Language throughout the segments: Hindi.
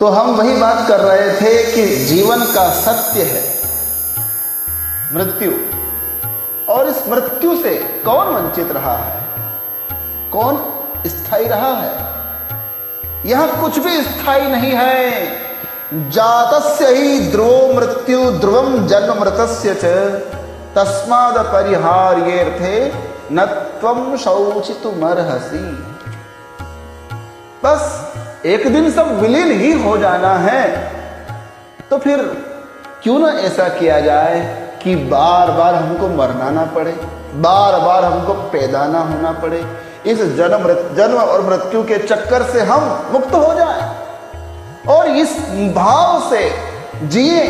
तो हम वही बात कर रहे थे कि जीवन का सत्य है मृत्यु, और इस मृत्यु से कौन वंचित रहा है, कौन स्थायी रहा है। यह कुछ भी स्थायी नहीं है। जातस्य ही ध्रुवो मृत्यु ध्रुवम जन्म मृतस्य च तस्माद परिहार्येर्थे न त्वं शोचितुमर्हसि। बस एक दिन सब विलीन ही हो जाना है, तो फिर क्यों ना ऐसा किया जाए कि बार बार हमको मरना ना पड़े, बार बार हमको पैदा ना होना पड़े। इस जन्म और मृत्यु के चक्कर से हम मुक्त हो जाएं और इस भाव से जिए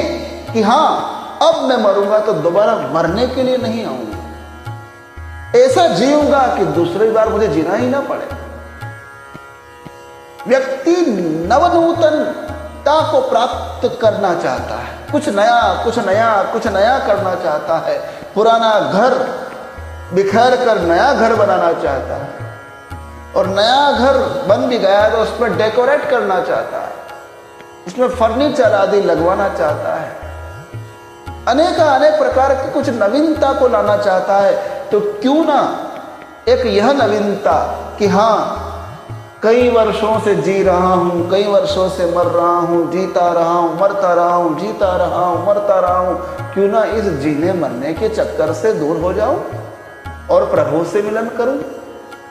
कि हाँ अब मैं मरूंगा तो दोबारा मरने के लिए नहीं आऊंगा। ऐसा जीऊंगा कि दूसरी बार मुझे जीना ही ना पड़े। व्यक्ति नवनूतनता को प्राप्त करना चाहता है, कुछ नया करना चाहता है। पुराना घर बिखेर कर नया घर बनाना चाहता है, और नया घर बन भी गया तो उसमें डेकोरेट करना चाहता है, उसमें फर्नीचर आदि लगवाना चाहता है, अनेक प्रकार की कुछ नवीनता को लाना चाहता है। तो क्यों ना एक यह नवीनता कि हाँ कई वर्षों से जी रहा हूं, कई वर्षों से मर रहा हूं, जीता रहा हूं, मरता रहा हूं, जीता रहा हूं, मरता रहा हूं, क्यों ना इस जीने मरने के चक्कर से दूर हो जाऊं और प्रभु से मिलन करूं।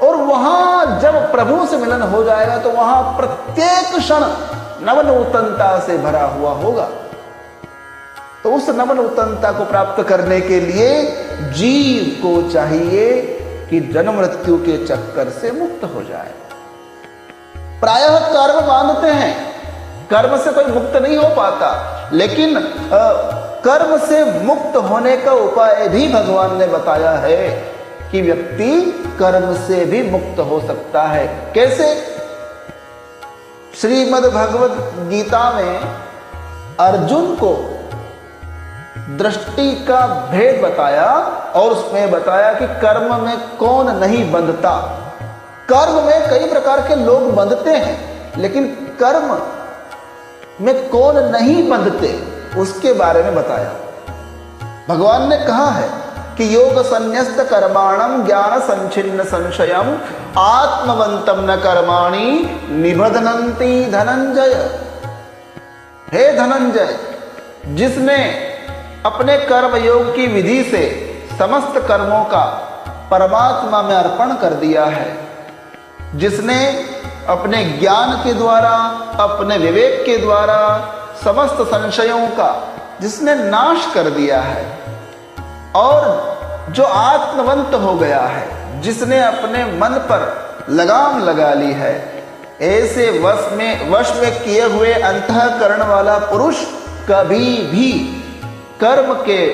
और वहां जब प्रभु से मिलन हो जाएगा तो वहां प्रत्येक क्षण नवनूतनता से भरा हुआ होगा। तो उस नवनूतनता को प्राप्त करने के लिए जीव को चाहिए कि जन्म मृत्यु के चक्कर से मुक्त हो जाए। प्रायः कर्म बांधते हैं, कर्म से कोई मुक्त नहीं हो पाता, लेकिन कर्म से मुक्त होने का उपाय भी भगवान ने बताया है कि व्यक्ति कर्म से भी मुक्त हो सकता है। कैसे? श्रीमद् भगवद गीता में अर्जुन को दृष्टि का भेद बताया और उसमें बताया कि कर्म में कौन नहीं बंधता। कर्म में कई प्रकार के लोग बंधते हैं, लेकिन कर्म में कौन नहीं बंधते उसके बारे में बताया। भगवान ने कहा है कि योग संन्यस्त कर्माणम ज्ञान संचिन्न संशयम आत्मवंतम न कर्माणि निबध्नन्ति धनंजय। हे धनंजय, जिसने अपने कर्म योग की विधि से समस्त कर्मों का परमात्मा में अर्पण कर दिया है, जिसने अपने ज्ञान के द्वारा, अपने विवेक के द्वारा समस्त संशयों का जिसने नाश कर दिया है, और जो आत्मवंत हो गया है, जिसने अपने मन पर लगाम लगा ली है, ऐसे वश में किए हुए अंतःकरण वाला पुरुष कभी भी कर्म के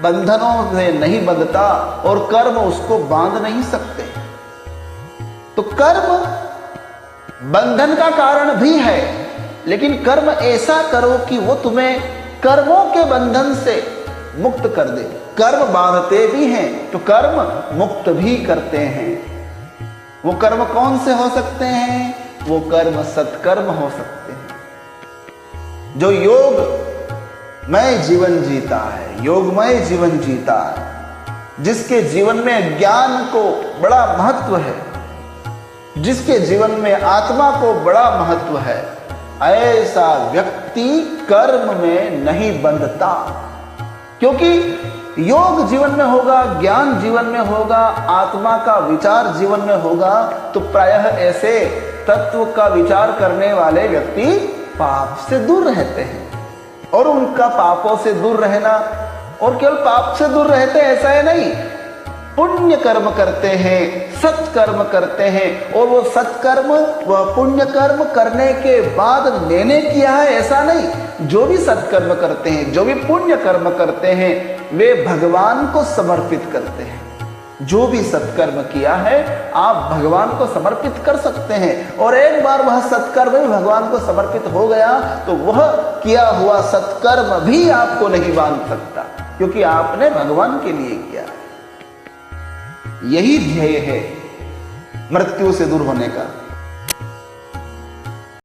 बंधनों से नहीं बंधता और कर्म उसको बांध नहीं सकते। तो कर्म बंधन का कारण भी है, लेकिन कर्म ऐसा करो कि वो तुम्हें कर्मों के बंधन से मुक्त कर दे। कर्म बांधते भी हैं तो कर्म मुक्त भी करते हैं। वो कर्म कौन से हो सकते हैं? वो कर्म सत्कर्म हो सकते हैं। जो योगमय जीवन जीता है, योगमय जीवन जीता है, जिसके जीवन में ज्ञान को बड़ा महत्व है, जिसके जीवन में आत्मा को बड़ा महत्व है, ऐसा व्यक्ति कर्म में नहीं बंधता। क्योंकि योग जीवन में होगा, ज्ञान जीवन में होगा, आत्मा का विचार जीवन में होगा, तो प्रायः ऐसे तत्व का विचार करने वाले व्यक्ति पाप से दूर रहते हैं। और उनका पापों से दूर रहना, और केवल पाप से दूर रहते ऐसा है नहीं, पुण्य कर्म करते हैं, सत्कर्म करते हैं, और वो सत्कर्म, वह पुण्य कर्म करने के बाद मैंने किया है ऐसा नहीं। जो भी सत्कर्म करते हैं, जो भी पुण्य कर्म करते हैं, वे भगवान को समर्पित करते हैं। जो भी सत्कर्म किया है आप भगवान को समर्पित कर सकते हैं, और एक बार वह सत्कर्म भी भगवान को समर्पित हो गया तो वह किया हुआ सत्कर्म भी आपको नहीं बांध सकता, क्योंकि आपने भगवान के लिए किया है। यही ध्येय है मृत्यु से दूर होने का।